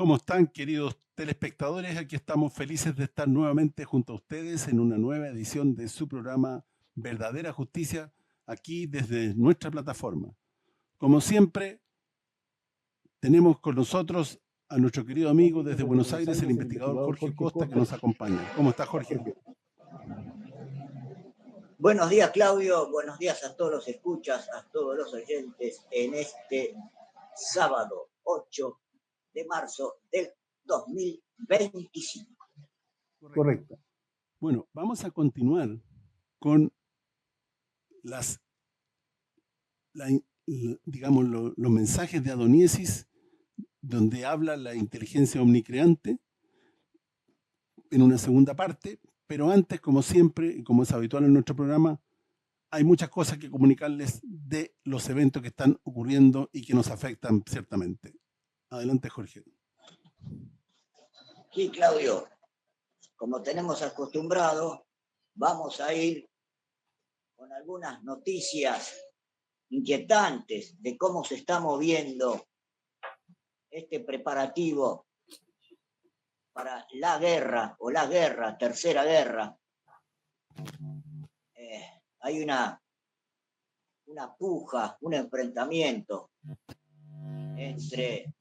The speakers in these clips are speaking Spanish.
¿Cómo están, queridos telespectadores? Aquí estamos felices de estar nuevamente junto a ustedes en una nueva edición de su programa Verdadera Justicia, aquí desde nuestra plataforma. Como siempre, tenemos con nosotros a nuestro querido amigo desde Buenos Aires, el investigador Jorge Costa, que nos acompaña. ¿Cómo está, Jorge? Buenos días, Claudio. Buenos días a todos los escuchas, a todos los oyentes en este sábado 8 de marzo del 2025. Correcto. Bueno, vamos a continuar con digamos, los mensajes de Adoniesis, donde habla la inteligencia omnicreante en una segunda parte, pero antes, como siempre, y como es habitual en nuestro programa, hay muchas cosas que comunicarles de los eventos que están ocurriendo y que nos afectan ciertamente. Adelante, Jorge. Sí, Claudio, como tenemos acostumbrado, vamos a ir con algunas noticias inquietantes de cómo se está moviendo este preparativo para la guerra o la guerra, tercera guerra. Hay una puja, un enfrentamiento entre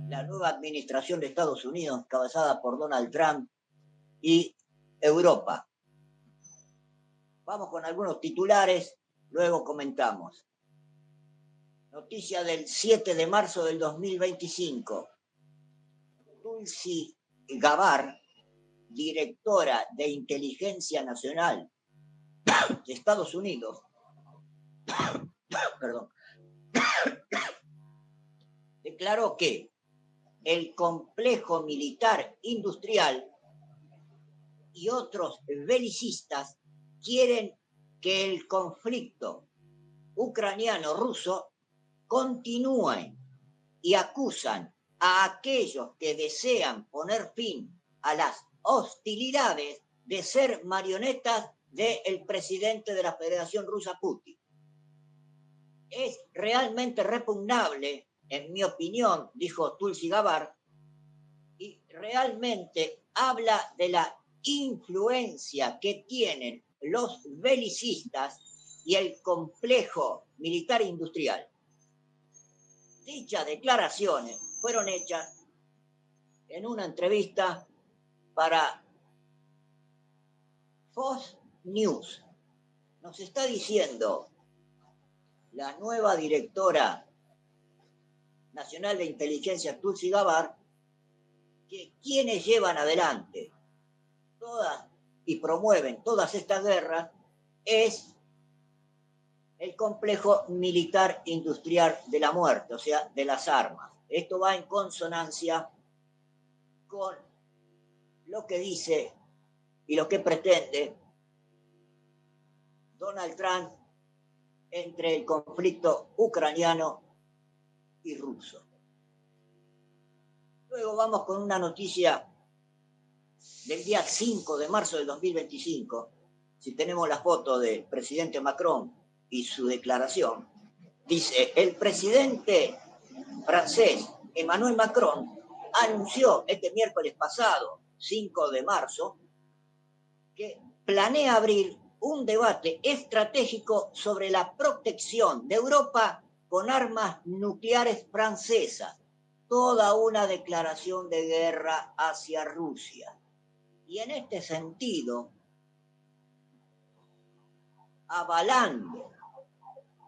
la nueva administración de Estados Unidos, encabezada por Donald Trump, y Europa. Vamos con algunos titulares, luego comentamos. Noticia del 7 de marzo del 2025. Tulsi Gabbard, directora de Inteligencia Nacional de Estados Unidos, declaró que el complejo militar industrial y otros belicistas quieren que el conflicto ucraniano-ruso continúe y acusan a aquellos que desean poner fin a las hostilidades de ser marionetas del presidente de la Federación Rusa, Putin. Es realmente repugnable, en mi opinión, dijo Tulsi Gabbard, y realmente habla de la influencia que tienen los belicistas y el complejo militar industrial. Dichas declaraciones fueron hechas en una entrevista para Fox News. Nos está diciendo la nueva directora nacional de inteligencia, Tulsi Gabbard, que quienes llevan adelante todas y promueven todas estas guerras es el complejo militar industrial de la muerte, o sea, de las armas. Esto va en consonancia con lo que dice y lo que pretende Donald Trump entre el conflicto ucraniano y ruso. Luego vamos con una noticia del día 5 de marzo del 2025. Si tenemos la foto del presidente Macron y su declaración, dice: el presidente francés Emmanuel Macron anunció este miércoles pasado, 5 de marzo, que planea abrir un debate estratégico sobre la protección de Europa con armas nucleares francesas. Toda una declaración de guerra hacia Rusia. Y en este sentido, avalando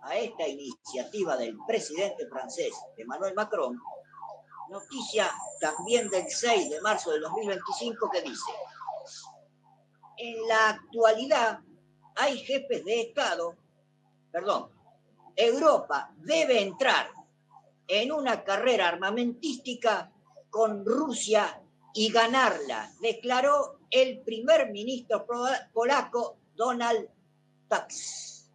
a esta iniciativa del presidente francés Emmanuel Macron, noticia también del 6 de marzo del 2025 que dice: en la actualidad hay jefes de Estado, Europa debe entrar en una carrera armamentística con Rusia y ganarla, declaró el primer ministro polaco Donald Tusk.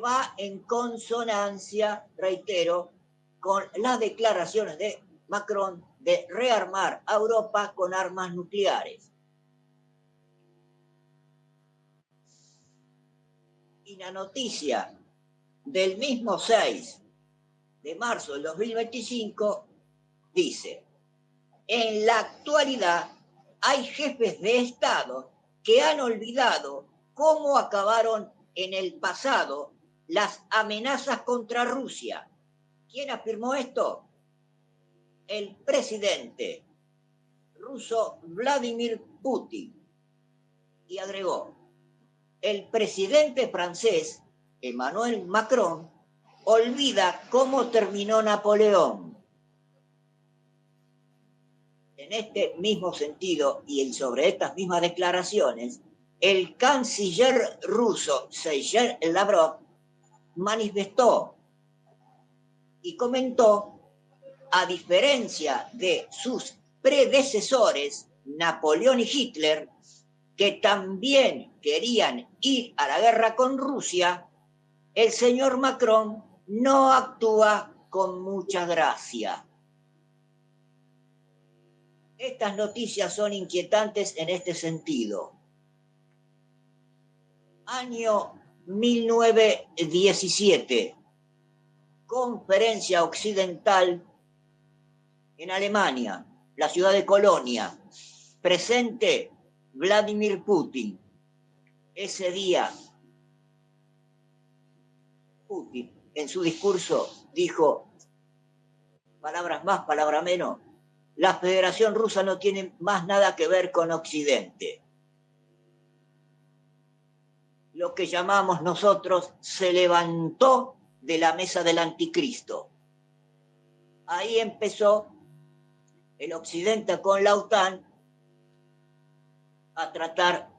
Va en consonancia, reitero, con las declaraciones de Macron de rearmar a Europa con armas nucleares. Y la noticia del mismo 6 de marzo del 2025 dice, en la actualidad hay jefes de Estado que han olvidado cómo acabaron en el pasado las amenazas contra Rusia. ¿Quién afirmó esto? El presidente ruso Vladimir Putin. Y agregó, el presidente francés Emmanuel Macron olvida cómo terminó Napoleón. En este mismo sentido y sobre estas mismas declaraciones, el canciller ruso Sergei Lavrov manifestó y comentó, a diferencia de sus predecesores, Napoleón y Hitler, que también querían ir a la guerra con Rusia, el señor Macron no actúa con mucha gracia. Estas noticias son inquietantes en este sentido. Año 1917, Conferencia Occidental en Alemania, la ciudad de Colonia, presente Vladimir Putin. Ese día, Putin en su discurso dijo, palabras más, palabras menos, la Federación Rusa no tiene más nada que ver con Occidente. Lo que llamamos nosotros se levantó de la mesa del anticristo. Ahí empezó el Occidente con la OTAN a tratar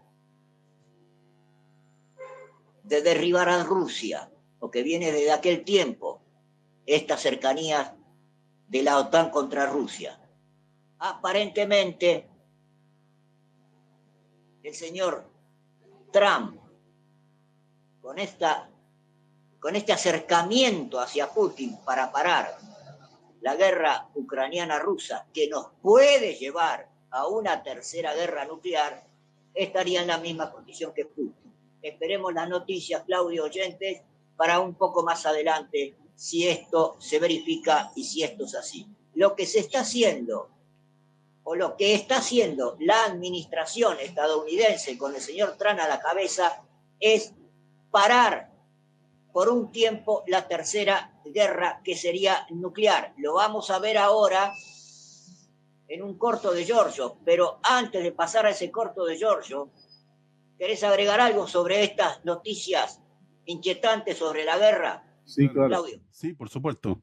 de derribar a Rusia, porque viene desde aquel tiempo, estas cercanías de la OTAN contra Rusia. Aparentemente, el señor Trump, con este acercamiento hacia Putin para parar la guerra ucraniana-rusa, que nos puede llevar a una tercera guerra nuclear, estaría en la misma condición que Putin. Esperemos las noticias, Claudio, oyentes, para un poco más adelante, si esto se verifica y si esto es así. Lo que se está haciendo, o lo que está haciendo la administración estadounidense con el señor Trump a la cabeza, es parar por un tiempo la tercera guerra, que sería nuclear. Lo vamos a ver ahora en un corto de Giorgio, pero antes de pasar a ese corto de Giorgio, ¿querés agregar algo sobre estas noticias inquietantes sobre la guerra? Sí, claro. Claudio. Sí, por supuesto.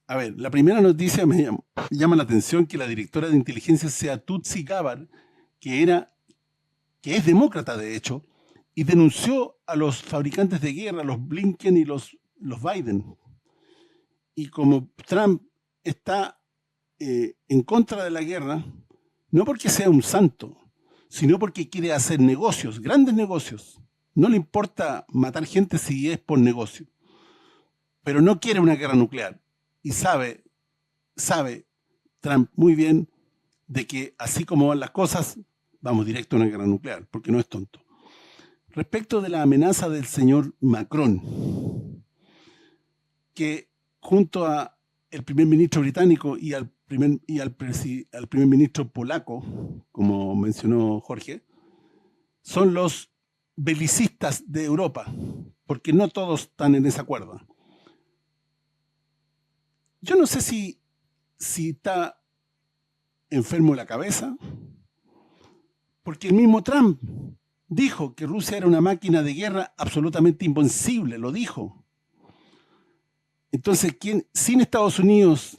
A ver, la primera noticia me llama la atención que la directora de inteligencia sea Tulsi Gabbard, que es demócrata de hecho, y denunció a los fabricantes de guerra, los Blinken y los Biden. Y como Trump está en contra de la guerra, no porque sea un santo, sino porque quiere hacer negocios, grandes negocios. No le importa matar gente si es por negocio. Pero no quiere una guerra nuclear. Y sabe Trump muy bien de que así como van las cosas, vamos directo a una guerra nuclear, porque no es tonto. Respecto de la amenaza del señor Macron, que junto a el primer ministro británico y al primer ministro polaco, como mencionó Jorge, son los belicistas de Europa, porque no todos están en esa cuerda. Yo no sé si está enfermo de la cabeza, porque el mismo Trump dijo que Rusia era una máquina de guerra absolutamente invencible, lo dijo. Entonces, sin Estados Unidos,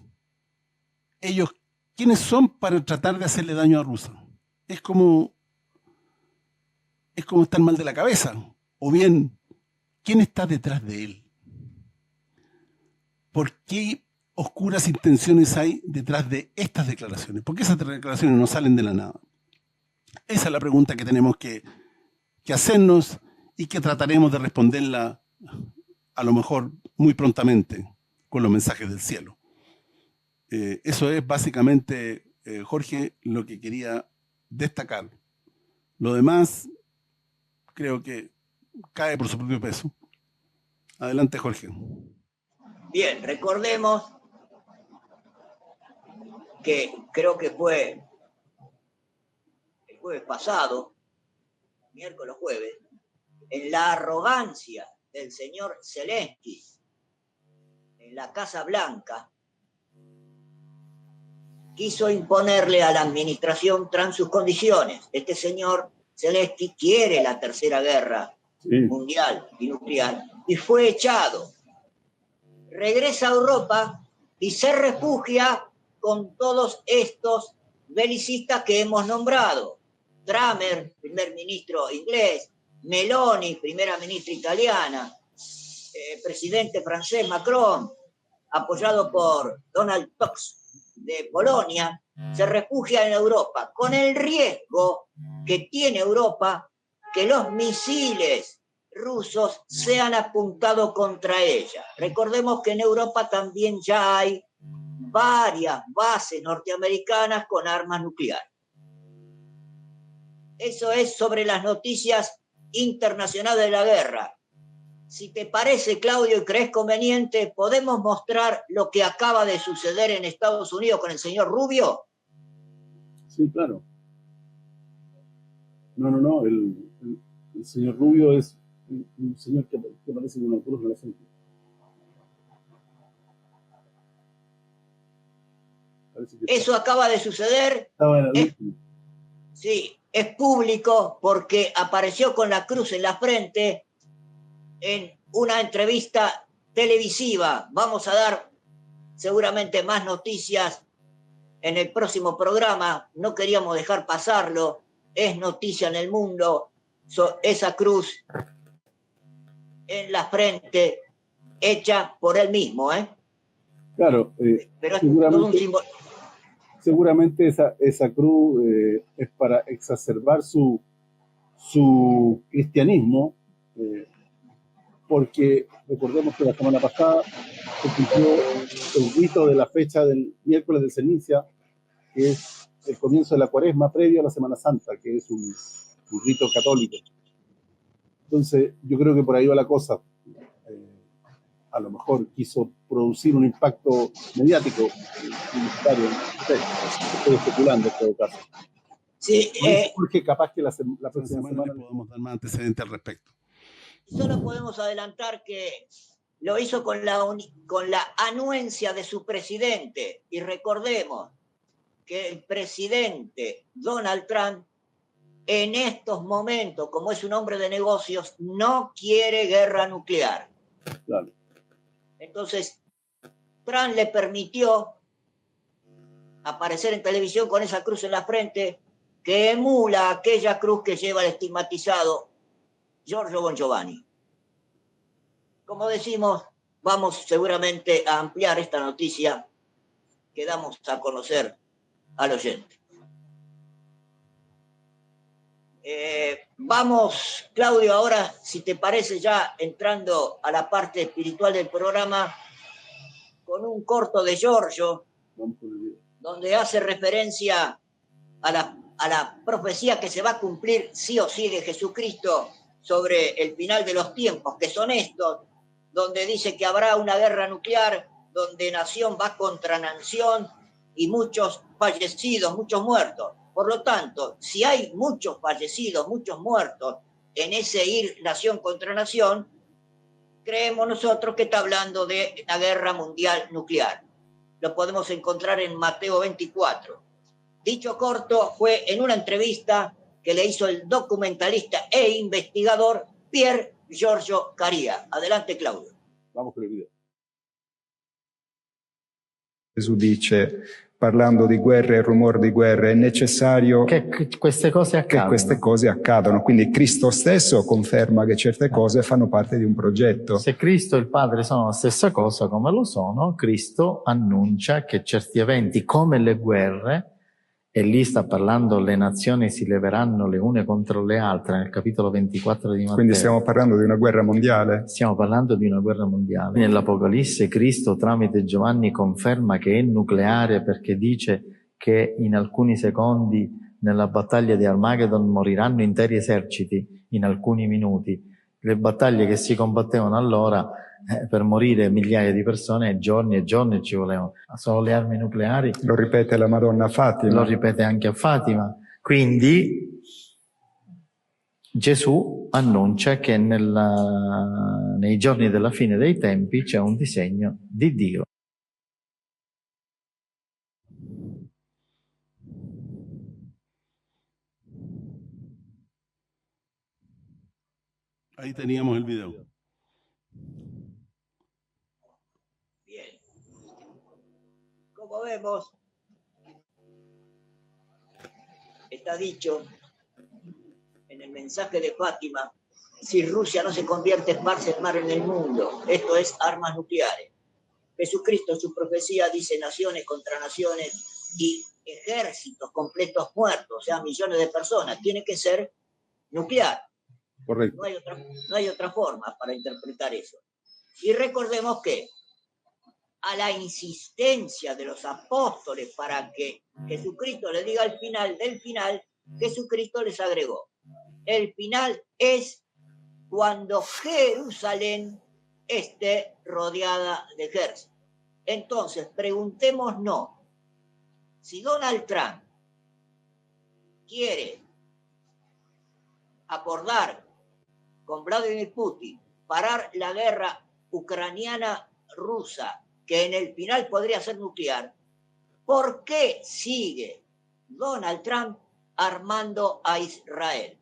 ¿quiénes son para tratar de hacerle daño a Rusia? Es como estar mal de la cabeza. O bien, ¿quién está detrás de él? ¿Por qué oscuras intenciones hay detrás de estas declaraciones? ¿Por qué esas declaraciones no salen de la nada? Esa es la pregunta que tenemos que hacernos y que trataremos de responderla a lo mejor muy prontamente con los mensajes del cielo. Eso es básicamente, Jorge, lo que quería destacar. Lo demás creo que cae por su propio peso. Adelante, Jorge. Bien, recordemos que creo que fue el jueves pasado, miércoles jueves, en la arrogancia del señor Zelensky en la Casa Blanca, quiso imponerle a la administración Trump sus condiciones. Este señor Zelensky quiere la tercera guerra mundial y nuclear y fue echado. Regresa a Europa y se refugia con todos estos belicistas que hemos nombrado. Cramer, primer ministro inglés, Meloni, primera ministra italiana, presidente francés Macron, apoyado por Donald Tusk de Polonia, se refugia en Europa, con el riesgo que tiene Europa que los misiles rusos sean apuntados contra ella. Recordemos que en Europa también ya hay varias bases norteamericanas con armas nucleares. Eso es sobre las noticias internacionales de la guerra. Si te parece, Claudio, y crees conveniente, ¿podemos mostrar lo que acaba de suceder en Estados Unidos con el señor Rubio? Sí, claro. No, el señor Rubio es un señor que parece que no pudo relación. Eso acaba de suceder. Sí, es público porque apareció con la cruz en la frente en una entrevista televisiva. Vamos a dar seguramente más noticias en el próximo programa. No queríamos dejar pasarlo. Es noticia en el mundo. Esa cruz en la frente hecha por él mismo, ¿eh? Claro, pero es todo un símbolo. Seguramente esa cruz es para exacerbar su cristianismo, porque recordemos que la semana pasada se cumplió el rito de la fecha del miércoles de ceniza, que es el comienzo de la cuaresma previo a la Semana Santa, que es un rito católico. Entonces, yo creo que por ahí va la cosa. A lo mejor quiso producir un impacto mediático publicitario. Estoy especulando en todo caso. Sí, porque capaz que la próxima semana podemos dar más antecedentes al respecto. Solo podemos adelantar que lo hizo con la anuencia de su presidente. Y recordemos que el presidente Donald Trump, en estos momentos, como es un hombre de negocios, no quiere guerra nuclear. Claro. Entonces, Trump le permitió aparecer en televisión con esa cruz en la frente que emula aquella cruz que lleva el estigmatizado Giorgio Bon Giovanni. Como decimos, vamos seguramente a ampliar esta noticia que damos a conocer al oyente. Vamos, Claudio, ahora, si te parece, ya entrando a la parte espiritual del programa, con un corto de Giorgio, donde hace referencia a la profecía que se va a cumplir sí o sí de Jesucristo sobre el final de los tiempos, que son estos, donde dice que habrá una guerra nuclear, donde nación va contra nación y muchos fallecidos, muchos muertos. Por lo tanto, si hay muchos fallecidos, muchos muertos en ese ir nación contra nación, creemos nosotros que está hablando de la guerra mundial nuclear. Lo podemos encontrar en Mateo 24. Dicho corto fue en una entrevista que le hizo el documentalista e investigador Pier Giorgio Caria. Adelante, Claudio. Vamos con el video. Gesù dice, parlando di guerre e rumore di guerre, è necessario che queste cose accadano. Quindi Cristo stesso conferma che certe cose fanno parte di un progetto. Se Cristo e il Padre sono la stessa cosa, come lo sono, Cristo annuncia che certi eventi, come le guerre, e lì sta parlando le nazioni si leveranno le une contro le altre, nel capitolo 24 di Matteo. Quindi stiamo parlando di una guerra mondiale? Stiamo parlando di una guerra mondiale. Nell'Apocalisse Cristo tramite Giovanni conferma che è nucleare perché dice che in alcuni secondi nella battaglia di Armageddon moriranno interi eserciti, in alcuni minuti. Le battaglie che si combattevano allora per morire migliaia di persone e giorni ci volevano. Sono le armi nucleari. Lo ripete la Madonna a Fatima. Lo ripete anche a Fatima. Quindi Gesù annuncia che nei giorni della fine dei tempi c'è un disegno di Dio. Ahí teníamos el video. Bien. Como vemos, está dicho en el mensaje de Fátima, si Rusia no se convierte en mar en el mundo, esto es armas nucleares. Jesucristo en su profecía dice naciones contra naciones y ejércitos completos muertos, o sea, millones de personas. Tiene que ser nuclear. Correcto. No hay otra forma para interpretar eso. Y recordemos que a la insistencia de los apóstoles para que Jesucristo les diga el final del final, Jesucristo les agregó: el final es cuando Jerusalén esté rodeada de ejércitos. Entonces, preguntémonos, si Donald Trump quiere acordar con Vladimir Putin parar la guerra ucraniana-rusa, que en el final podría ser nuclear, ¿por qué sigue Donald Trump armando a Israel?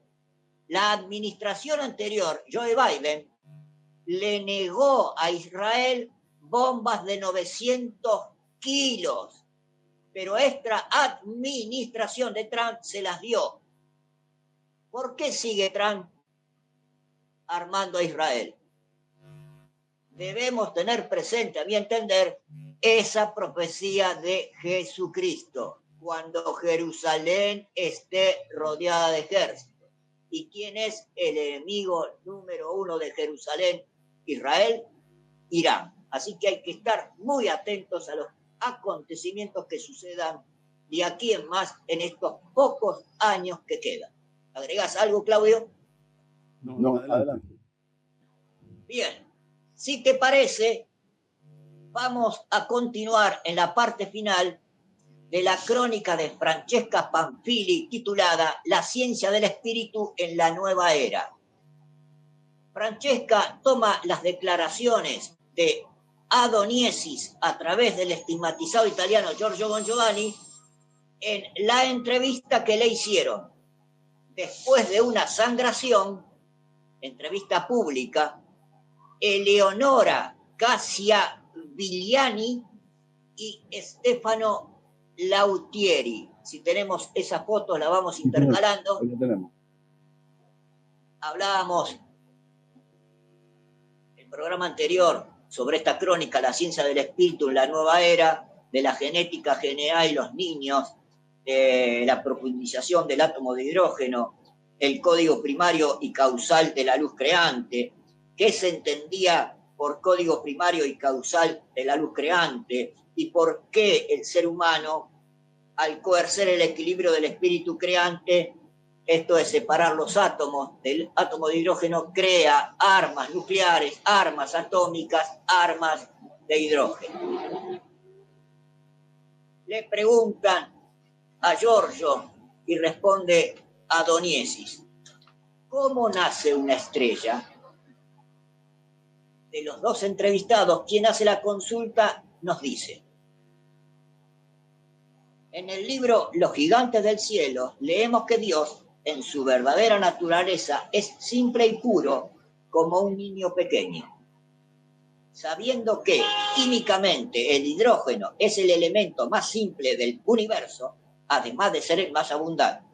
La administración anterior, Joe Biden, le negó a Israel bombas de 900 kilos, pero esta administración de Trump se las dio. ¿Por qué sigue Trump armando a Israel? Debemos tener presente, a mi entender, esa profecía de Jesucristo, cuando Jerusalén esté rodeada de ejércitos. ¿Y quién es el enemigo número uno de Jerusalén? Israel, Irán. Así que hay que estar muy atentos a los acontecimientos que sucedan de aquí en más en estos pocos años que quedan. ¿Agregás algo, Claudio? No, adelante. Bien, si te parece, vamos a continuar en la parte final de la crónica de Francesca Panfili titulada La ciencia del espíritu en la nueva era. Francesca toma las declaraciones de Adoniesis a través del estigmatizado italiano Giorgio Bongiovanni en la entrevista que le hicieron después de una sangración, entrevista pública, Eleonora Casiavigliani y Stefano Lautieri. Si tenemos esas fotos, la vamos intercalando. Hoy lo tenemos. Hablábamos en el programa anterior sobre esta crónica, La ciencia del espíritu en la nueva era, de la genética general y los niños, la profundización del átomo de hidrógeno, el código primario y causal de la luz creante, qué se entendía por código primario y causal de la luz creante, y por qué el ser humano, al coercer el equilibrio del espíritu creante, esto es separar los átomos del átomo de hidrógeno, crea armas nucleares, armas atómicas, armas de hidrógeno. Le preguntan a Giorgio y responde Adoniesis: ¿cómo nace una estrella? De los dos entrevistados, quien hace la consulta nos dice: en el libro Los gigantes del cielo leemos que Dios, en su verdadera naturaleza, es simple y puro como un niño pequeño. Sabiendo que químicamente el hidrógeno es el elemento más simple del universo, además de ser el más abundante,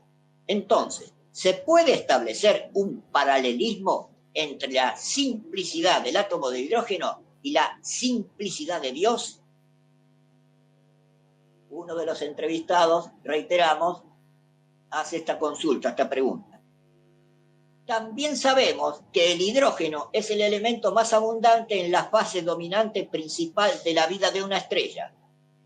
entonces, ¿se puede establecer un paralelismo entre la simplicidad del átomo de hidrógeno y la simplicidad de Dios? Uno de los entrevistados, reiteramos, hace esta consulta, esta pregunta. También sabemos que el hidrógeno es el elemento más abundante en la fase dominante principal de la vida de una estrella.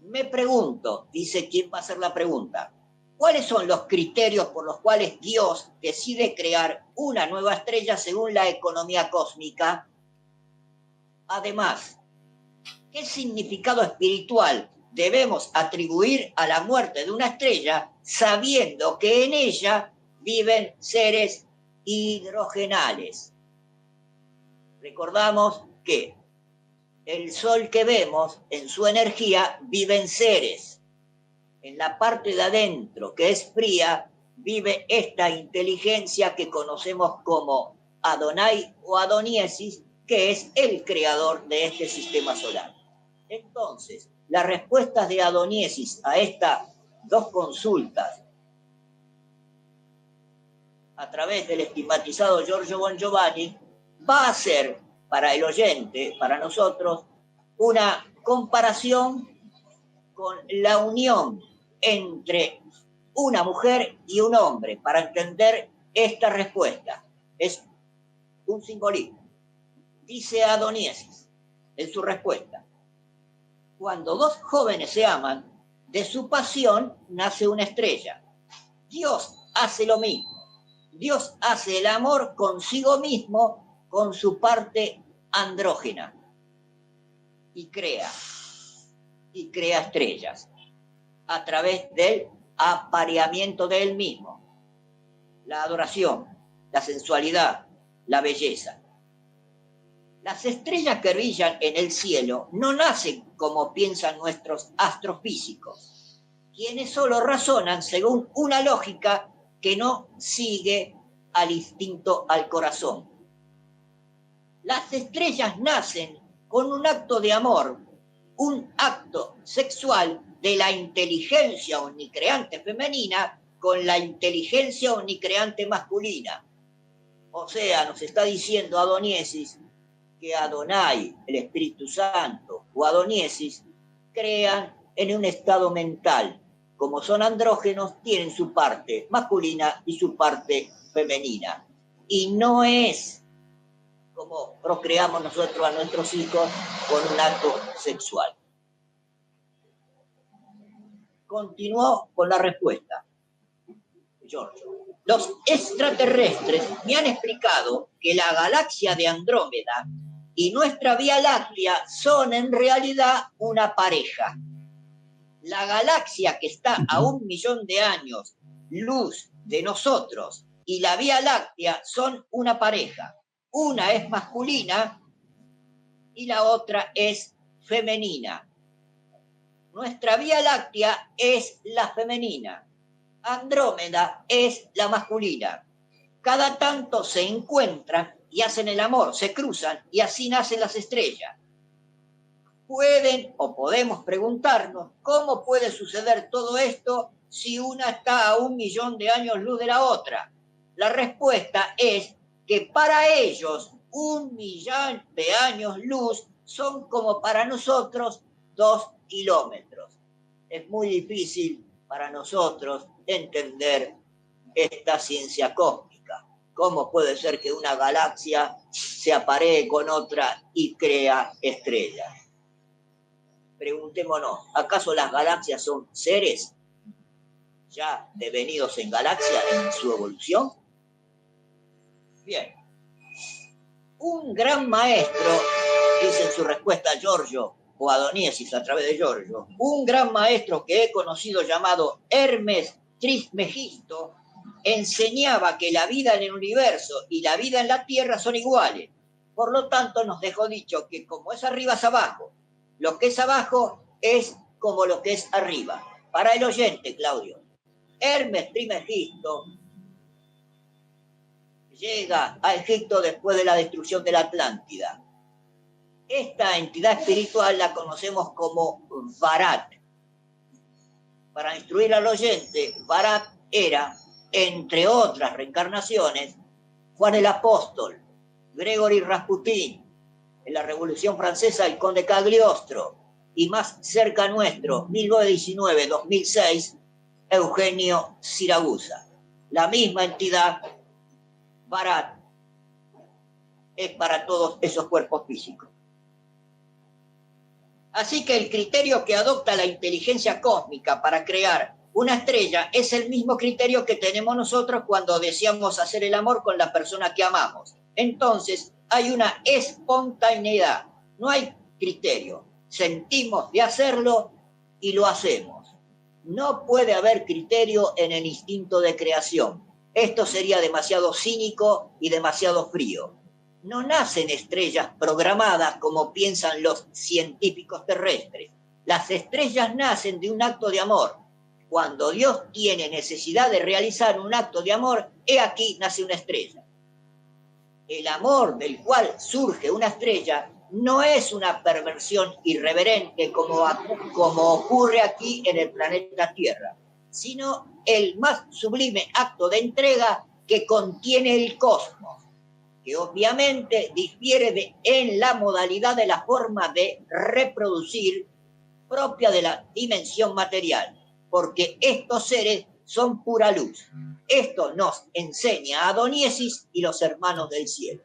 Me pregunto, dice quien va a hacer la pregunta, ¿cuáles son los criterios por los cuales Dios decide crear una nueva estrella según la economía cósmica? Además, ¿qué significado espiritual debemos atribuir a la muerte de una estrella sabiendo que en ella viven seres hidrogenales? Recordamos que el Sol que vemos, en su energía, viven seres. En la parte de adentro, que es fría, vive esta inteligencia que conocemos como Adonai o Adoniesis, que es el creador de este sistema solar. Entonces, las respuestas de Adoniesis a estas dos consultas, a través del estigmatizado Giorgio Bongiovanni, va a ser para el oyente, para nosotros, una comparación con la unión entre una mujer y un hombre para entender esta respuesta. Es un simbolismo. Dice Adoniesis en su respuesta: cuando dos jóvenes se aman, de su pasión nace una estrella. Dios hace lo mismo. Dios hace el amor consigo mismo, con su parte andrógena, y crea estrellas a través del apareamiento de él mismo, la adoración, la sensualidad, la belleza. Las estrellas que brillan en el cielo no nacen como piensan nuestros astrofísicos, quienes solo razonan según una lógica que no sigue al instinto, al corazón. Las estrellas nacen con un acto de amor, un acto sexual de la inteligencia omnicreante femenina con la inteligencia omnicreante masculina. O sea, nos está diciendo Adoniesis que Adonai, el Espíritu Santo, o Adoniesis, crean en un estado mental. Como son andrógenos, tienen su parte masculina y su parte femenina. Y no es como procreamos nosotros a nuestros hijos con un acto sexual. Continuó con la respuesta, Giorgio. Los extraterrestres me han explicado que la galaxia de Andrómeda y nuestra Vía Láctea son en realidad una pareja. La galaxia que está a 1 millón de años luz de nosotros y la Vía Láctea son una pareja. Una es masculina y la otra es femenina. Nuestra Vía Láctea es la femenina. Andrómeda es la masculina. Cada tanto se encuentran y hacen el amor, se cruzan y así nacen las estrellas. Pueden o podemos preguntarnos cómo puede suceder todo esto si una está a 1 millón de años luz de la otra. La respuesta es que para ellos 1 millón de años luz son como para nosotros 2 kilómetros. Es muy difícil para nosotros entender esta ciencia cósmica. ¿Cómo puede ser que una galaxia se aparee con otra y crea estrellas? Preguntémonos, ¿acaso las galaxias son seres ya devenidos en galaxias en su evolución? Bien. Un gran maestro, dice en su respuesta a Giorgio, o Adoniesis a través de Giorgio, un gran maestro que he conocido llamado Hermes Trismegisto, enseñaba que la vida en el universo y la vida en la Tierra son iguales. Por lo tanto, nos dejó dicho que como es arriba es abajo. Lo que es abajo es como lo que es arriba. Para el oyente, Claudio, Hermes Trismegisto llega a Egipto después de la destrucción de la Atlántida. Esta entidad espiritual la conocemos como Varat. Para instruir al oyente, Varat era, entre otras reencarnaciones, Juan el Apóstol, Gregory Rasputin, en la Revolución Francesa el conde Cagliostro, y más cerca nuestro, 1919-2006, Eugenio Siragusa. La misma entidad, Varat, es para todos esos cuerpos físicos. Así que el criterio que adopta la inteligencia cósmica para crear una estrella es el mismo criterio que tenemos nosotros cuando deseamos hacer el amor con la persona que amamos. Entonces, hay una espontaneidad. no hay criterio. Sentimos de hacerlo y lo hacemos. No puede haber criterio en el instinto de creación. Esto sería demasiado cínico y demasiado frío. No nacen estrellas programadas como piensan los científicos terrestres. Las estrellas nacen de un acto de amor. Cuando Dios tiene necesidad de realizar un acto de amor, he aquí nace una estrella. El amor del cual surge una estrella no es una perversión irreverente como ocurre aquí en el planeta Tierra, sino el más sublime acto de entrega que contiene el cosmos, que obviamente difiere en la modalidad de la forma de reproducir propia de la dimensión material, porque estos seres son pura luz. Esto nos enseña Adoniesis y los hermanos del cielo.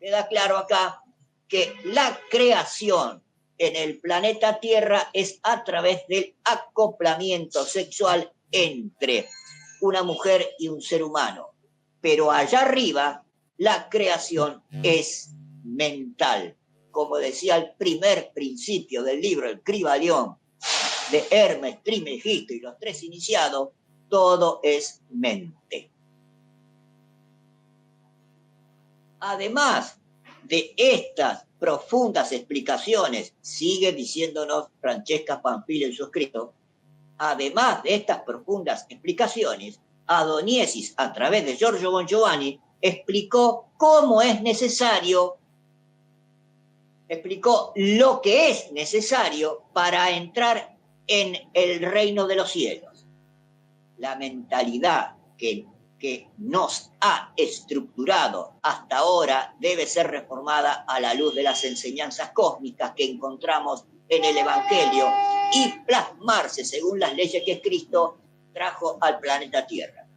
Queda claro acá que la creación en el planeta Tierra es a través del acoplamiento sexual entre una mujer y un ser humano. Pero allá arriba, la creación es mental. Como decía el primer principio del libro, el Cribalión, de Hermes, Trismegisto y los tres iniciados, todo es mente. Además de estas profundas explicaciones, sigue diciéndonos Francesca Pamphili en su escrito, además de estas profundas explicaciones, Adoniesis, a través de Giorgio Bongiovanni, explicó cómo es necesario, explicó lo que es necesario para entrar en el reino de los cielos. La mentalidad que nos ha estructurado hasta ahora debe ser reformada a la luz de las enseñanzas cósmicas que encontramos en el Evangelio y plasmarse según las leyes que Cristo trajo al planeta Tierra.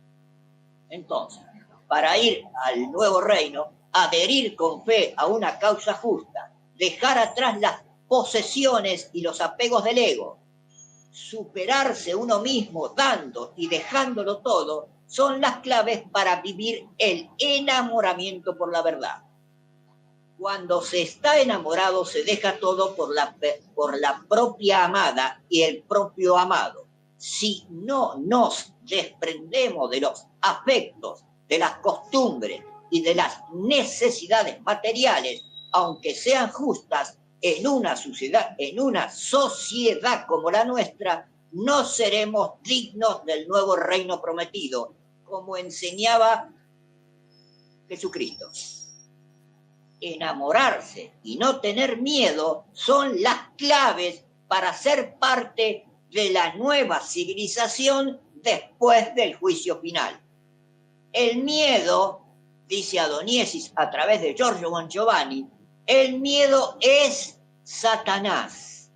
Entonces, para ir al nuevo reino, adherir con fe a una causa justa, dejar atrás las posesiones y los apegos del ego, superarse uno mismo dando y dejándolo todo, son las claves para vivir el enamoramiento por la verdad. Cuando se está enamorado, se deja todo por la propia amada y el propio amado. Si no nos desprendemos de los afectos, de las costumbres y de las necesidades materiales, aunque sean justas, en una sociedad como la nuestra, no seremos dignos del nuevo reino prometido, como enseñaba Jesucristo. Enamorarse y no tener miedo son las claves para ser parte de la nueva civilización después del juicio final. El miedo, dice Adoniesis a través de Giorgio Bongiovanni, el miedo es Satanás.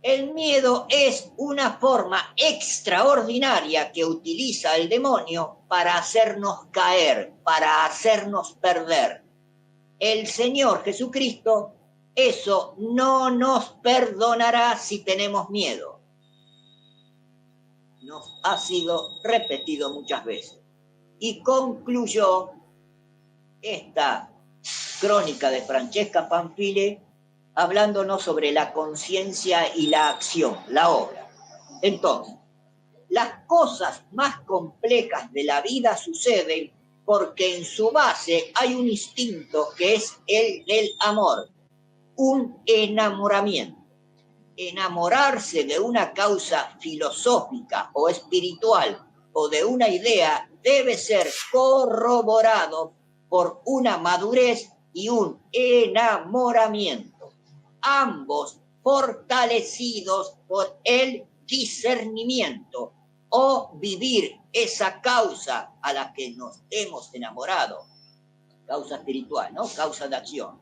El miedo es una forma extraordinaria que utiliza el demonio para hacernos caer, para hacernos perder. El Señor Jesucristo eso no nos perdonará si tenemos miedo. Nos ha sido repetido muchas veces. Y concluyó esta crónica de Francesca Pamphili hablándonos sobre la conciencia y la acción, la obra. Entonces, las cosas más complejas de la vida suceden porque en su base hay un instinto que es el del amor, un enamoramiento. Enamorarse de una causa filosófica o espiritual o de una idea debe ser corroborado por una madurez y un enamoramiento, ambos fortalecidos por el discernimiento o vivir esa causa a la que nos hemos enamorado, causa espiritual, ¿no? Causa de acción.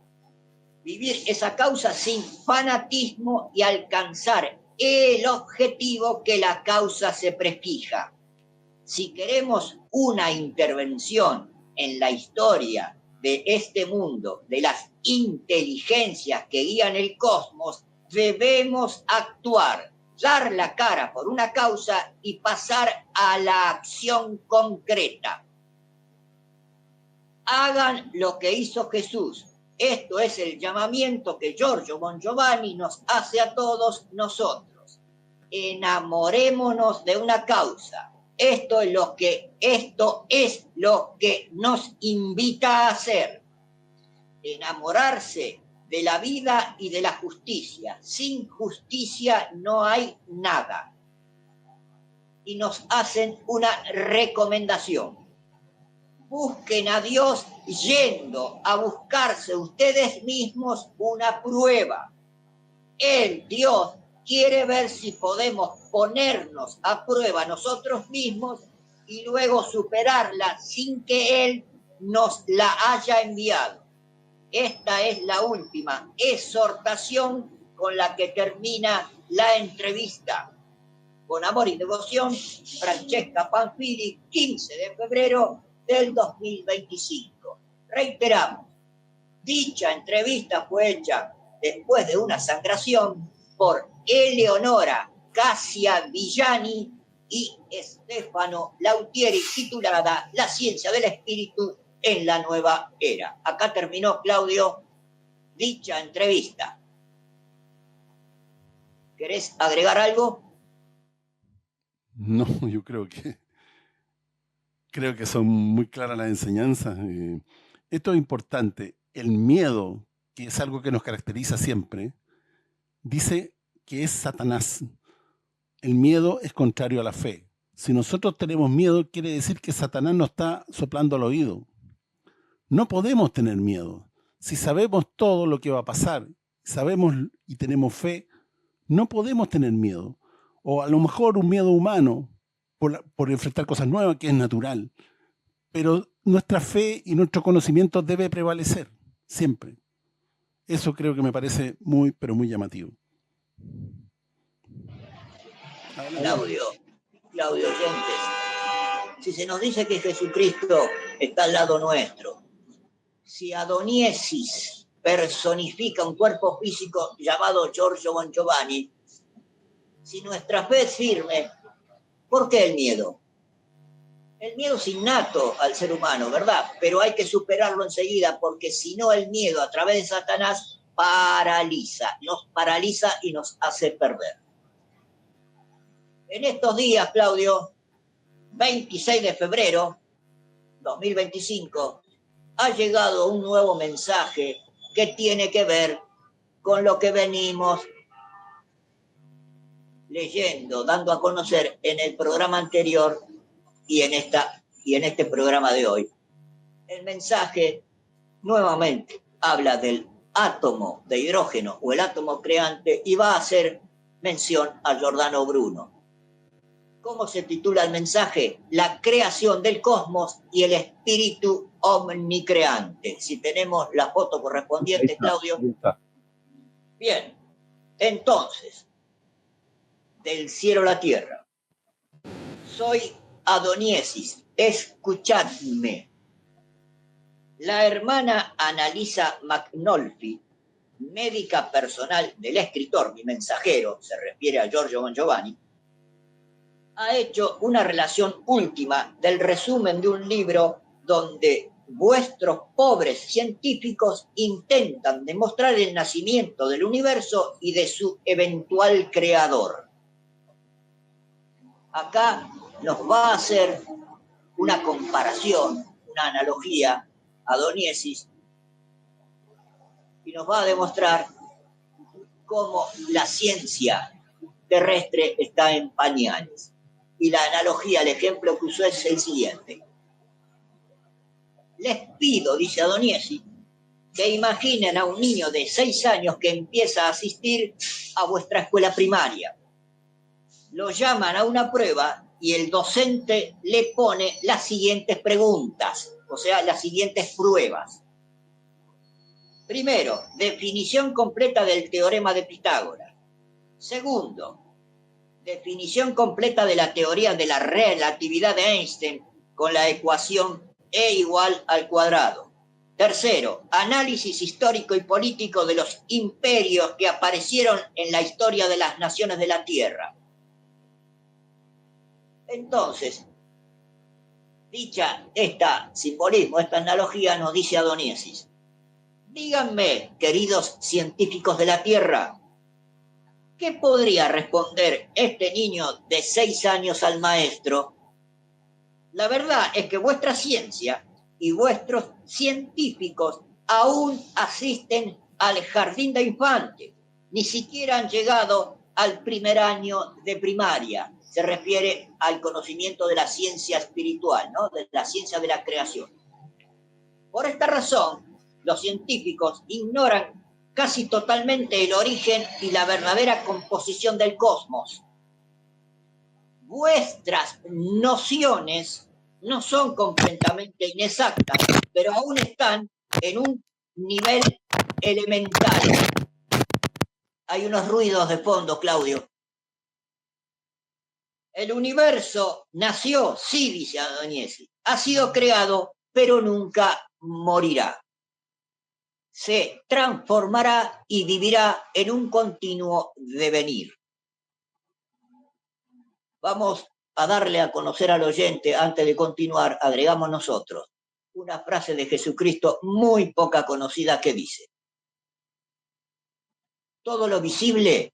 Vivir esa causa sin fanatismo y alcanzar el objetivo que la causa se prefija. Si queremos una intervención en la historia de este mundo, de las inteligencias que guían el cosmos, debemos actuar, dar la cara por una causa y pasar a la acción concreta. Hagan lo que hizo Jesús, Esto es el llamamiento que Giorgio Bongiovanni nos hace a todos nosotros. Enamorémonos de una causa. Esto es lo que nos invita a hacer. Enamorarse de la vida y de la justicia. Sin justicia no hay nada. Y nos hacen una recomendación. Busquen a Dios yendo a buscarse ustedes mismos una prueba. Él, Dios, quiere ver si podemos ponernos a prueba nosotros mismos y luego superarla sin que Él nos la haya enviado. Esta es la última exhortación con la que termina la entrevista. Con amor y devoción, Francesca Panfili, 15 de febrero del 2025. Reiteramos, dicha entrevista fue hecha después de una sangración por Eleonora Cassia Villani y Stefano Lautieri, titulada La ciencia del espíritu en la nueva era. Acá terminó, Claudio, dicha entrevista. ¿Querés agregar algo? No, yo creo que son muy claras las enseñanzas. Esto es importante. El miedo, que es algo que nos caracteriza siempre, dice que es Satanás. El miedo es contrario a la fe. Si nosotros tenemos miedo, quiere decir que Satanás nos está soplando al oído. No podemos tener miedo. Si sabemos todo lo que va a pasar, sabemos y tenemos fe, no podemos tener miedo. O a lo mejor un miedo humano por enfrentar cosas nuevas, que es natural. Pero nuestra fe y nuestro conocimiento debe prevalecer, siempre. Eso creo que me parece muy, pero muy llamativo. Claudio oyentes, si se nos dice que Jesucristo está al lado nuestro, si Adoniesis personifica un cuerpo físico llamado Giorgio Bongiovanni, si nuestra fe es firme, ¿por qué el miedo? El miedo es innato al ser humano, ¿verdad? Pero hay que superarlo enseguida, porque si no, el miedo a través de Satanás nos paraliza y nos hace perder. En estos días, Claudio, 26 de febrero 2025, ha llegado un nuevo mensaje que tiene que ver con lo que venimos leyendo, dando a conocer en el programa anterior y en este programa de hoy. El mensaje nuevamente habla del átomo de hidrógeno o el átomo creante y va a hacer mención a Giordano Bruno. ¿Cómo se titula el mensaje? La creación del cosmos y el espíritu omnicreante. Si tenemos la foto correspondiente, Claudio. Bien, entonces, del cielo a la tierra. Soy Adoniesis, escuchadme. La hermana Annalisa McNulty, médica personal del escritor, mi mensajero, se refiere a Giorgio Bongiovanni, ha hecho una relación última del resumen de un libro donde vuestros pobres científicos intentan demostrar el nacimiento del universo y de su eventual creador. Acá nos va a hacer una comparación, una analogía, Adoniesis, y nos va a demostrar cómo la ciencia terrestre está en pañales. Y la analogía, el ejemplo que usó es el siguiente. Les pido, dice Adoniesis, que imaginen a un niño de 6 años que empieza a asistir a vuestra escuela primaria. Lo llaman a una prueba y el docente le pone las siguientes preguntas, o sea, las siguientes pruebas. Primero, definición completa del teorema de Pitágoras. Segundo, definición completa de la teoría de la relatividad de Einstein con la ecuación E igual al cuadrado. Tercero, análisis histórico y político de los imperios que aparecieron en la historia de las naciones de la Tierra. Entonces, dicha simbolismo, esta analogía, nos dice Adoniesis, Díganme, queridos científicos de la Tierra, ¿qué podría responder este niño de 6 años al maestro? La verdad es que vuestra ciencia y vuestros científicos aún asisten al jardín de infantes, ni siquiera han llegado al primer año de primaria. Se refiere al conocimiento de la ciencia espiritual, ¿no? De la ciencia de la creación. Por esta razón, los científicos ignoran casi totalmente el origen y la verdadera composición del cosmos. Vuestras nociones no son completamente inexactas, pero aún están en un nivel elemental. Hay unos ruidos de fondo, Claudio. El universo nació, sí, dice Adoniesi, ha sido creado, pero nunca morirá. Se transformará y vivirá en un continuo devenir. Vamos a darle a conocer al oyente, antes de continuar, agregamos nosotros una frase de Jesucristo muy poca conocida que dice: todo lo visible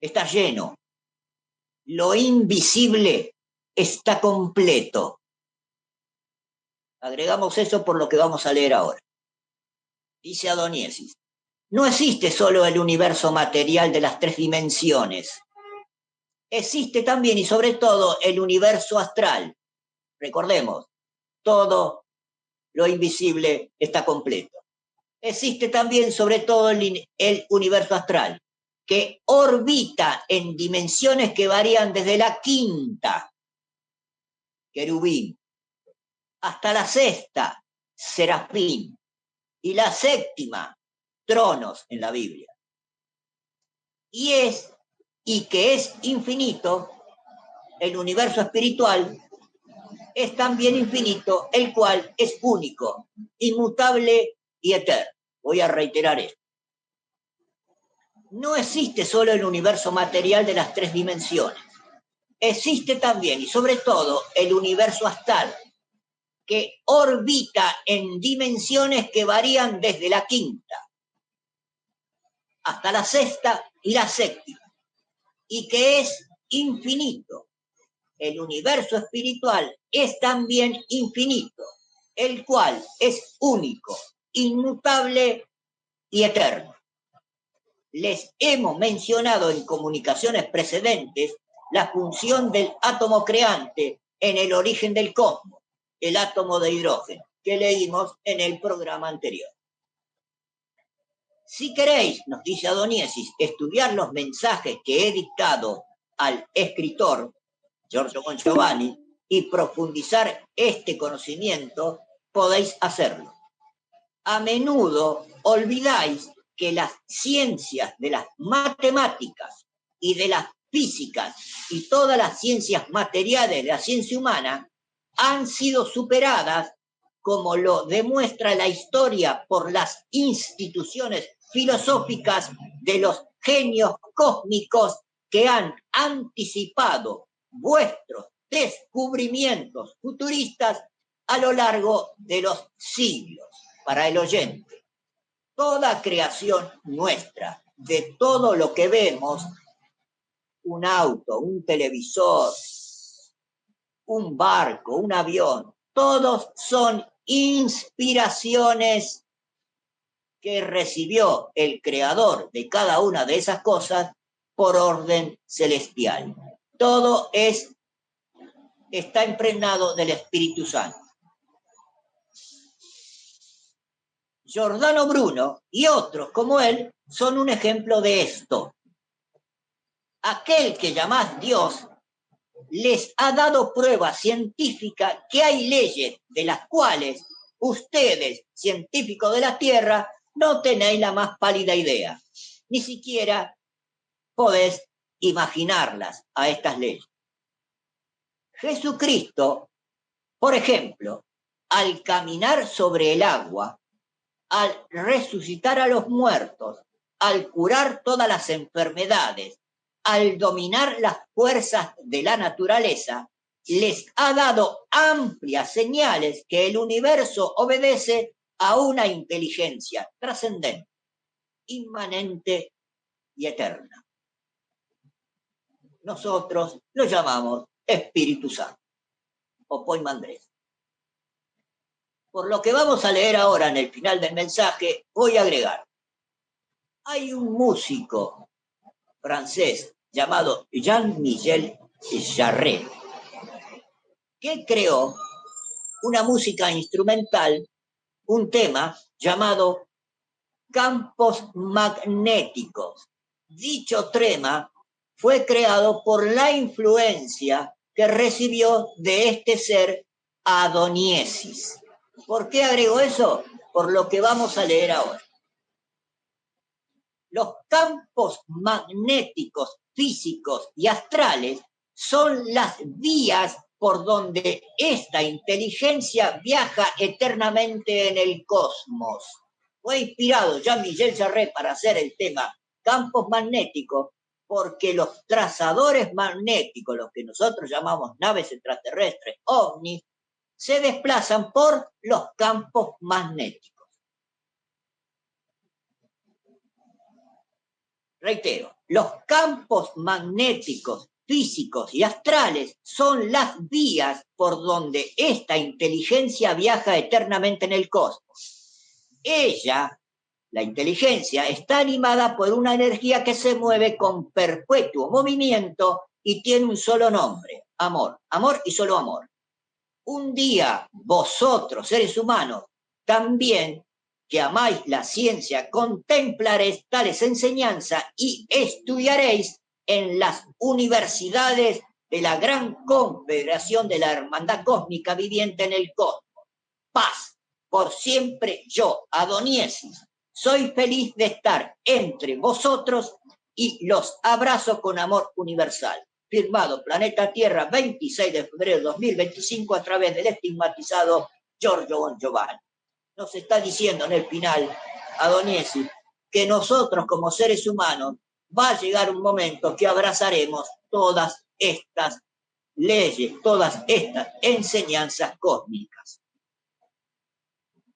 está lleno, lo invisible está completo. Agregamos eso por lo que vamos a leer ahora. Dice Adoniesi: no existe solo el universo material de las 3 dimensiones. Existe también y sobre todo el universo astral. Recordemos, todo lo invisible está completo. Existe también sobre todo el universo astral, que orbita en dimensiones que varían desde la 5ª, querubín, hasta la 6ª, serafín, y la 7ª, tronos en la Biblia. Y que es infinito, el universo espiritual es también infinito, el cual es único, inmutable y eterno. Voy a reiterar esto. No existe solo el universo material de las 3 dimensiones. Existe también y sobre todo el universo astral, que orbita en dimensiones que varían desde la 5ª hasta la 6ª y la 7ª, y que es infinito. El universo espiritual es también infinito, el cual es único, inmutable y eterno. Les hemos mencionado en comunicaciones precedentes la función del átomo creante en el origen del cosmos, el átomo de hidrógeno, que leímos en el programa anterior. Si queréis, nos dice Adoniesi, estudiar los mensajes que he dictado al escritor Giorgio Bongiovanni y profundizar este conocimiento, podéis hacerlo. A menudo olvidáis que las ciencias de las matemáticas y de las físicas y todas las ciencias materiales de la ciencia humana han sido superadas, como lo demuestra la historia, por las instituciones filosóficas de los genios cósmicos que han anticipado vuestros descubrimientos futuristas a lo largo de los siglos. Para el oyente, toda creación nuestra, de todo lo que vemos, un auto, un televisor, un barco, un avión, todos son inspiraciones que recibió el creador de cada una de esas cosas por orden celestial. Todo está impregnado del Espíritu Santo. Giordano Bruno y otros como él son un ejemplo de esto. Aquel que llamás Dios les ha dado prueba científica que hay leyes de las cuales ustedes, científicos de la Tierra, no tenéis la más pálida idea. Ni siquiera podés imaginarlas a estas leyes. Jesucristo, por ejemplo, al caminar sobre el agua, al resucitar a los muertos, al curar todas las enfermedades, al dominar las fuerzas de la naturaleza, les ha dado amplias señales que el universo obedece a una inteligencia trascendente, inmanente y eterna. Nosotros lo llamamos Espíritu Santo o Poimandrés. Por lo que vamos a leer ahora en el final del mensaje, voy a agregar. Hay un músico francés llamado Jean-Michel Jarre, que creó una música instrumental, un tema llamado Campos Magnéticos. Dicho tema fue creado por la influencia que recibió de este ser Adoniesis. ¿Por qué agrego eso? Por lo que vamos a leer ahora. Los campos magnéticos, físicos y astrales son las vías por donde esta inteligencia viaja eternamente en el cosmos. Fue inspirado Jean-Michel Jarre para hacer el tema campos magnéticos porque los trazadores magnéticos, los que nosotros llamamos naves extraterrestres, ovnis, se desplazan por los campos magnéticos. Reitero, los campos magnéticos, físicos y astrales son las vías por donde esta inteligencia viaja eternamente en el cosmos. Ella, la inteligencia, está animada por una energía que se mueve con perpetuo movimiento y tiene un solo nombre, amor. Amor y solo amor. Un día vosotros, seres humanos, también que amáis la ciencia, contemplaréis tales enseñanzas y estudiaréis en las universidades de la gran confederación de la hermandad cósmica viviente en el cosmos. Paz, por siempre yo, Adoniesis, soy feliz de estar entre vosotros y los abrazo con amor universal. Firmado Planeta Tierra, 26 de febrero de 2025, a través del estigmatizado Giorgio Bon Giovanni. Nos está diciendo en el final, Adoniesis, que nosotros como seres humanos va a llegar un momento que abrazaremos todas estas leyes, todas estas enseñanzas cósmicas.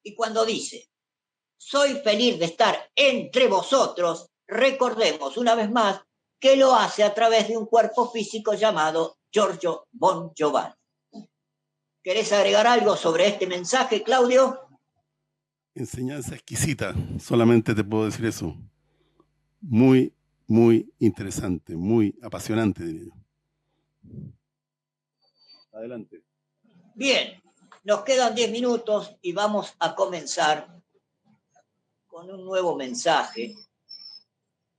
Y cuando dice, soy feliz de estar entre vosotros, recordemos una vez más que lo hace a través de un cuerpo físico llamado Giorgio Bon Giovanni. ¿Querés agregar algo sobre este mensaje, Claudio? Enseñanza exquisita, solamente te puedo decir eso. Muy, muy interesante, muy apasionante, diría yo. Adelante. Bien, nos quedan 10 minutos y vamos a comenzar con un nuevo mensaje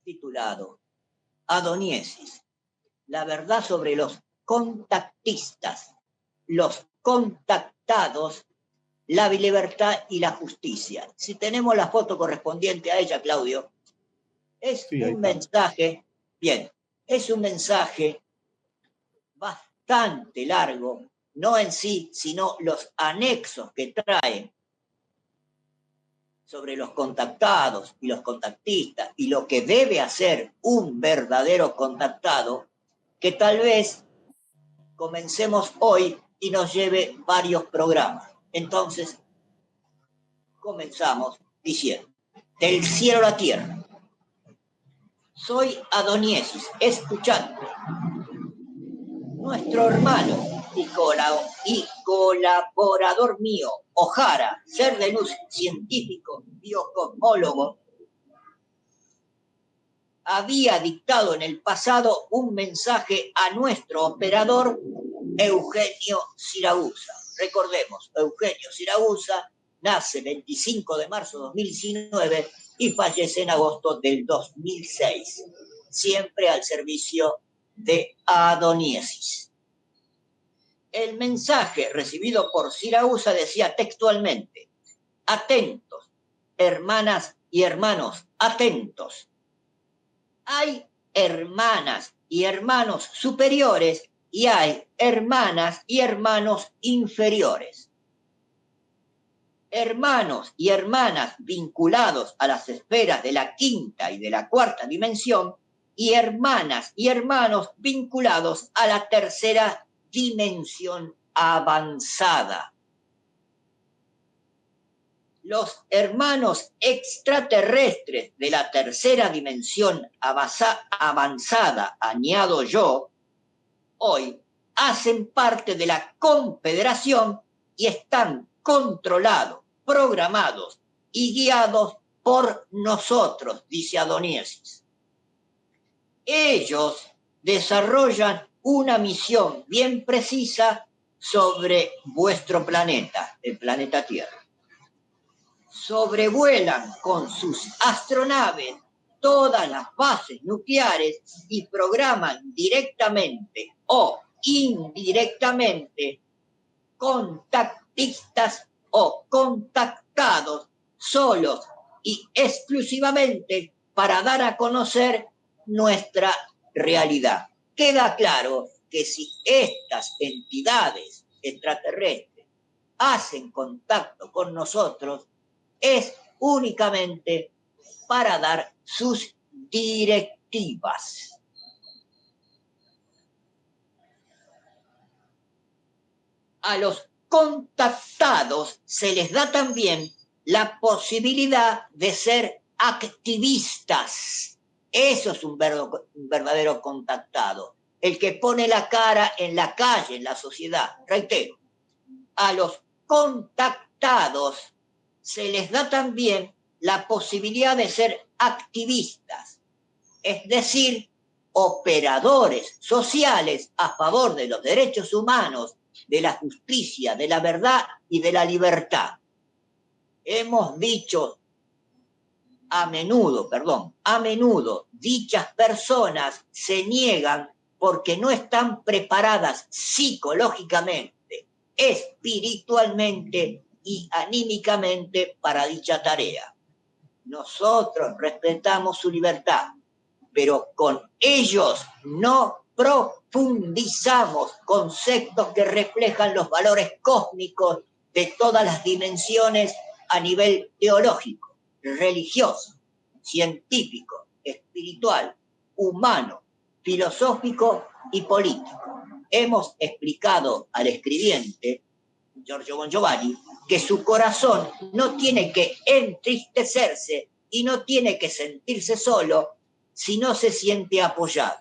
titulado Adoniesis, la verdad sobre los contactistas, los contactados, la libertad y la justicia. Si tenemos la foto correspondiente a ella, Claudio, es un mensaje, bien, es un mensaje bastante largo, no en sí, sino los anexos que trae sobre los contactados y los contactistas y lo que debe hacer un verdadero contactado, que tal vez comencemos hoy y nos lleve varios programas. Entonces, comenzamos diciendo, del cielo a la tierra, soy Adoniesis, escuchando. Nuestro hermano y colaborador mío, O'Hara, ser de luz científico, biocosmólogo, había dictado en el pasado un mensaje a nuestro operador Eugenio Siragusa. Recordemos, Eugenio Siragusa nace el 25 de marzo de 2019 y fallece en agosto del 2006, siempre al servicio de Adoniesis. El mensaje recibido por Siragusa decía textualmente, atentos, hermanas y hermanos, atentos. Hay hermanas y hermanos superiores y hay hermanas y hermanos inferiores. Hermanos y hermanas vinculados a las esferas de la quinta y de la cuarta dimensión y hermanas y hermanos vinculados a la tercera dimensión avanzada. Los hermanos extraterrestres de la tercera dimensión avanzada, añado yo, hoy hacen parte de la Confederación y están controlados, programados y guiados por nosotros, dice Adoniesis. Ellos desarrollan una misión bien precisa sobre vuestro planeta, el planeta Tierra. Sobrevuelan con sus astronaves todas las bases nucleares y programan directamente o indirectamente contactistas o contactados solos y exclusivamente para dar a conocer nuestra realidad. Queda claro que si estas entidades extraterrestres hacen contacto con nosotros, es únicamente para dar sus directivas. A los contactados se les da también la posibilidad de ser activistas. Eso es un verdadero contactado, el que pone la cara en la calle, en la sociedad. Reitero, a los contactados se les da también la posibilidad de ser activistas, es decir, operadores sociales a favor de los derechos humanos, de la justicia, de la verdad y de la libertad. Hemos dicho a menudo, dichas personas se niegan porque no están preparadas psicológicamente, espiritualmente y anímicamente para dicha tarea. Nosotros respetamos su libertad, pero con ellos no profundizamos conceptos que reflejan los valores cósmicos de todas las dimensiones a nivel teológico, religioso, científico, espiritual, humano, filosófico y político. Hemos explicado al escribiente, Giorgio Bongiovanni, que su corazón no tiene que entristecerse y no tiene que sentirse solo si no se siente apoyado,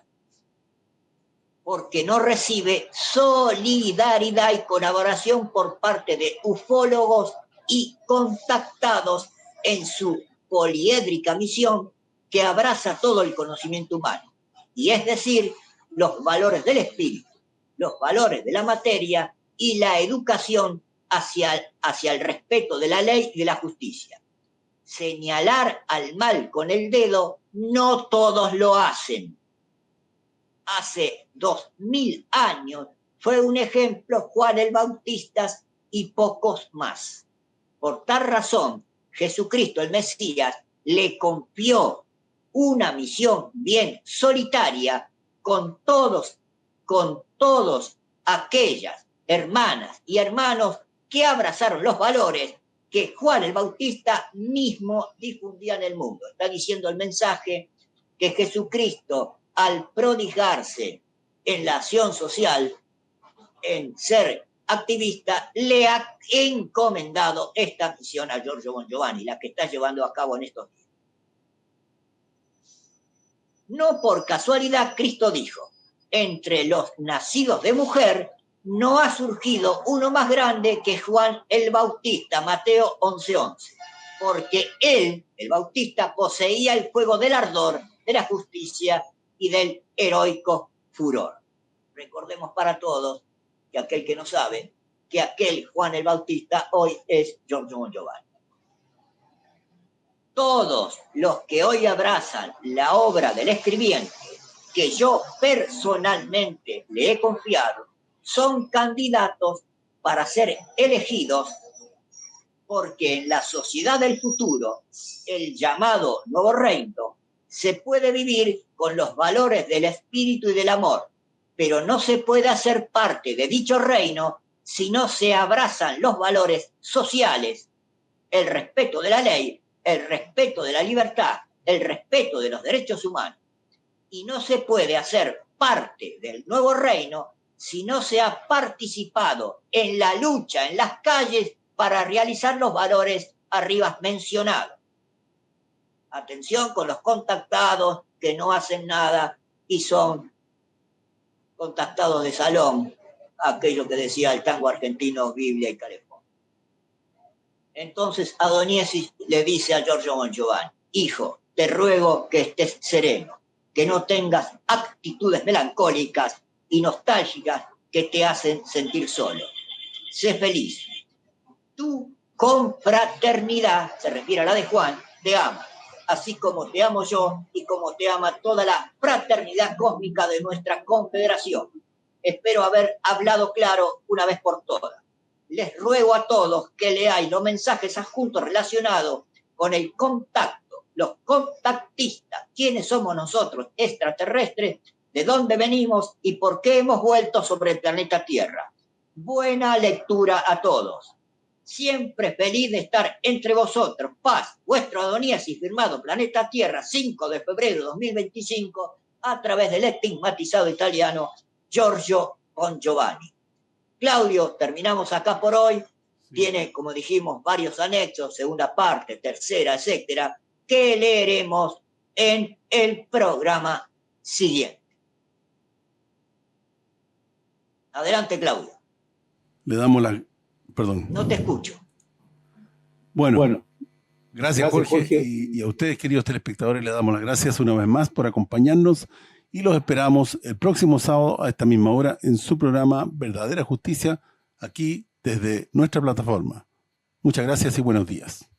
porque no recibe solidaridad y colaboración por parte de ufólogos y contactados en su poliédrica misión que abraza todo el conocimiento humano, y es decir, los valores del espíritu, los valores de la materia y la educación hacia el respeto de la ley y de la justicia. Señalar al mal con el dedo, no todos lo hacen. Hace 2000 años fue un ejemplo Juan el Bautista y pocos más. Por tal razón, Jesucristo, el Mesías, le confió una misión bien solitaria con todos aquellas hermanas y hermanos que abrazaron los valores que Juan el Bautista mismo difundía en el mundo. Está diciendo el mensaje que Jesucristo, al prodigarse en la acción social, en ser activista, le ha encomendado esta misión a Giorgio Bongiovanni, la que está llevando a cabo en estos días. No por casualidad Cristo dijo, entre los nacidos de mujer no ha surgido uno más grande que Juan el Bautista, Mateo 11:11, porque él, el Bautista, poseía el fuego del ardor, de la justicia y del heroico furor. Recordemos para todos que aquel que no sabe, que aquel Juan el Bautista hoy es Giorgio Bongiovanni. Todos los que hoy abrazan la obra del escribiente, que yo personalmente le he confiado, son candidatos para ser elegidos, porque en la sociedad del futuro, el llamado nuevo reino, se puede vivir con los valores del espíritu y del amor, pero no se puede hacer parte de dicho reino si no se abrazan los valores sociales, el respeto de la ley, el respeto de la libertad, el respeto de los derechos humanos. Y no se puede hacer parte del nuevo reino si no se ha participado en la lucha en las calles para realizar los valores arriba mencionados. Atención con los contactados que no hacen nada y son contactados de salón, aquello que decía el tango argentino, Biblia y Calefón. Entonces Adonisis le dice a Giorgio Bongiovanni: hijo, te ruego que estés sereno, que no tengas actitudes melancólicas y nostálgicas que te hacen sentir solo. Sé feliz. Tú, con fraternidad, se refiere a la de Juan, te amo, así como te amo yo y como te ama toda la fraternidad cósmica de nuestra confederación. Espero haber hablado claro una vez por todas. Les ruego a todos que leáis los mensajes adjuntos relacionados con el contacto, los contactistas, quiénes somos nosotros, extraterrestres, de dónde venimos y por qué hemos vuelto sobre el planeta Tierra. Buena lectura a todos. Siempre feliz de estar entre vosotros. Paz, vuestro Adonisis, firmado Planeta Tierra, 5 de febrero de 2025, a través del estigmatizado italiano Giorgio Bongiovanni. Claudio, terminamos acá por hoy. Tiene, como dijimos, varios anexos, segunda parte, tercera, etcétera, que leeremos en el programa siguiente. Adelante, Claudio. Le damos la... Perdón. No te escucho. Bueno, gracias Jorge. Y a ustedes, queridos telespectadores, le damos las gracias una vez más por acompañarnos y los esperamos el próximo sábado a esta misma hora en su programa Verdadera Justicia, aquí desde nuestra plataforma. Muchas gracias y buenos días.